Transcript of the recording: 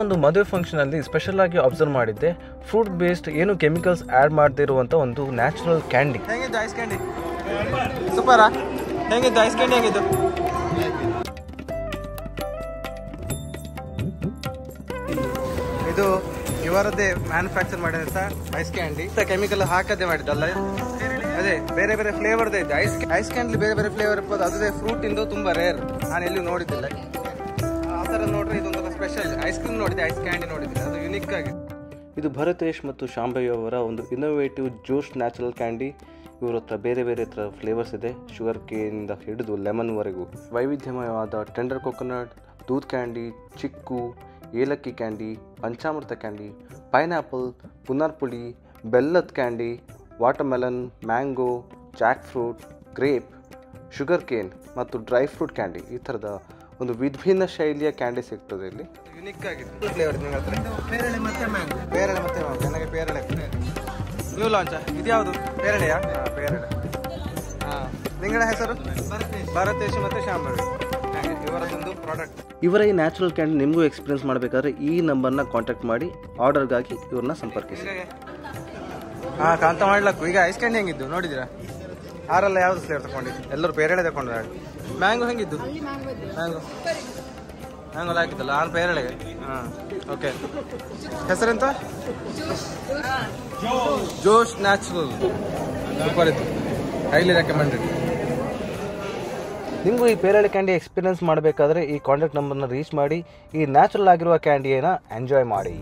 ಒಂದು ಮದುವೆ ಫಂಕ್ಷನಲ್ಲಿ ಸ್ಪೆಷಲ್ ಆಗಿ ಅಬ್ಸರ್ವ್ ಮಾಡಿದ್ದೆ, ಫ್ರೂಟ್ ಬೇಸ್ಡ್ ಏನು ಕೆಮಿಕಲ್ಸ್ ಆ್ಯಡ್ ಮಾಡದಿರುವಂಥ ಒಂದು ನ್ಯಾಚುರಲ್ ಕ್ಯಾಂಡಿ. ಹೇಗಿದ್ದು ಐಸ್ ಕ್ಯಾಂಡಿ? ಸೂಪರಾ? ಹೇಗಿದ್ದು ಐಸ್ ಕ್ಯಾಂಡಿ? ಹೇಗಿದ್ದು? ಇದು ಇವರದ್ದೇ ಮ್ಯಾನುಫ್ಯಾಕ್ಚರ್ ಮಾಡಿದಂಥ ಐಸ್ ಕ್ಯಾಂಡಿ. ಕೆಮಿಕಲ್ ಹಾಕದೆ ಮಾಡಿದ್ದಲ್ಲ, ಅದೇ ಬೇರೆ ಬೇರೆ ಫ್ಲೇವರ್ದೇ ಇದೆ. ಐಸ್ ಕ್ಯಾಂಡಿ ಬೇರೆ ಬೇರೆ ಫ್ಲೇವರ್ ಇರ್ಬೋದು, ಅದೇ ಫ್ರೂಟ್ ಇಂದು ತುಂಬಾ ರೇರ್, ನಾನು ಎಲ್ಲೂ ನೋಡಿದ್ದಿಲ್ಲ. ಆ ಥರ ನೋಡ್ರೆ ಇದೊಂದು ಸ್ಪೆಷಲ್. ಐಸ್ ಕ್ರೀಮ್ ನೋಡಿದೆ, ಐಸ್ ಕ್ಯಾಂಡಿ ನೋಡಿದ್ದಿಲ್ಲ, ಅದು ಯುನಿಕ್ ಆಗಿದೆ. ಇದು ಭರತೇಶ್ ಮತ್ತು ಶಾಂಭವಿ ಅವರ ಒಂದು ಇನ್ನೋವೇಟಿವ್ ಜೋಶ್ ನ್ಯಾಚುರಲ್ ಕ್ಯಾಂಡಿ. ಇವ್ರ ಹತ್ರ ಬೇರೆ ಬೇರೆ ಥರ ಫ್ಲೇವರ್ಸ್ ಇದೆ, ಶುಗರ್ ಕೇನಿಂದ ಹಿಡಿದು ಲೆಮನ್ವರೆಗೂ. ವೈವಿಧ್ಯಮಯವಾದ ಟೆಂಡರ್ ಕೊಕೊನಟ್, ದೂದ್ ಕ್ಯಾಂಡಿ, ಚಿಕ್ಕು, ಏಲಕ್ಕಿ ಕ್ಯಾಂಡಿ, ಪಂಚಾಮೃತ ಕ್ಯಾಂಡಿ, ಪೈನಾಪಲ್, ಪುನರ್ ಪುಳಿ, ಬೆಲ್ಲದ candy, watermelon, mango, Jack fruit, grape, sugar cane ಮತ್ತು ಡ್ರೈ ಫ್ರೂಟ್ ಕ್ಯಾಂಡಿ. ಈ ಥರದ ಒಂದು ವಿಭಿನ್ನ ಶೈಲಿಯ ಕ್ಯಾಂಡಿ ಸಿಗ್ತದೆ ಇಲ್ಲಿ. ಯುನಿಕ್ ಆಗಿದೆ ಫ್ಲೇವರ್. ನಿಮ್ಮ ಹತ್ರ ಪೇರಳೆ ಮತ್ತೆ ಮ್ಯಾಂಗೋ. ಪೇರಳೆ ಮತ್ತೆ ಮ್ಯಾಂಗೋ. ನನಗೆ ಪೇರಳೆ. ನ್ಯೂ ಲಾಂಚಾ? ಇದು ಯಾವುದು? ಪೇರಳೆಯಾ? ಹಾಂ, ಪೇರಳೆ. ಹಾಂ. ನಿಗಳ ಹೆಸರು? ಭರತೇಶ್ ಮತ್ತು ಶಾಂಭವಿ. ಇವರದೊಂದು ಪ್ರಾಡಕ್ಟ್. ಇವರ ಈ ನ್ಯಾಚುರಲ್ ಕ್ಯಾಂಡಿ ನಿಮಗೂ ಎಕ್ಸ್ಪೀರಿಯನ್ಸ್ ಮಾಡಬೇಕಾದ್ರೆ ಈ ನಂಬರ್ನ ಕಾಂಟ್ಯಾಕ್ಟ್ ಮಾಡಿ ಆರ್ಡರ್ಗಾಗಿ ಇವ್ರನ್ನ ಸಂಪರ್ಕಿಸಿ. ಹಾಂ, ಕಾಂತ ಮಾಡ್ಲಕ್ಕು. ಈಗ ಐಸ್ ಕ್ಯಾಂಡಿ ಹೆಂಗಿದ್ದು ನೋಡಿದ್ದೀರಾ? ಆರೆಲ್ಲ ಯಾವುದು ಫ್ಲೇವರ್ ತಗೊಂಡಿದ್ದು? ಎಲ್ಲರೂ ಪೇರಳೆ ತಗೊಂಡ್ರೆ. ಮ್ಯಾಂಗೋ ಹೆಂಗಿದ್ದು? ಮ್ಯಾಂಗೋ ಹಾಕಿದ್ದಲ್ಲ, ನಾನು ಪೇರಳೆಗೆ. ಹಾಂ, ಓಕೆ. ಹೆಸರೆಂತ? ಜೋಶ್ ನ್ಯಾಚುರಲ್. ಸೂಪರ್ ಇತ್ತು, ಹೈಲಿ ರೆಕಮೆಂಡೆಡ್. ನಿಮಗೂ ಈ ಪೇರಳೆ ಕ್ಯಾಂಡಿ ಎಕ್ಸ್ಪೀರಿಯನ್ಸ್ ಮಾಡಬೇಕಾದ್ರೆ ಈ ಕಾಂಟ್ಯಾಕ್ಟ್ ನಂಬರ್ನ ರೀಚ್ ಮಾಡಿ ಈ ನ್ಯಾಚುರಲ್ ಆಗಿರುವ ಕ್ಯಾಂಡಿಯನ್ನು ಎಂಜಾಯ್ ಮಾಡಿ.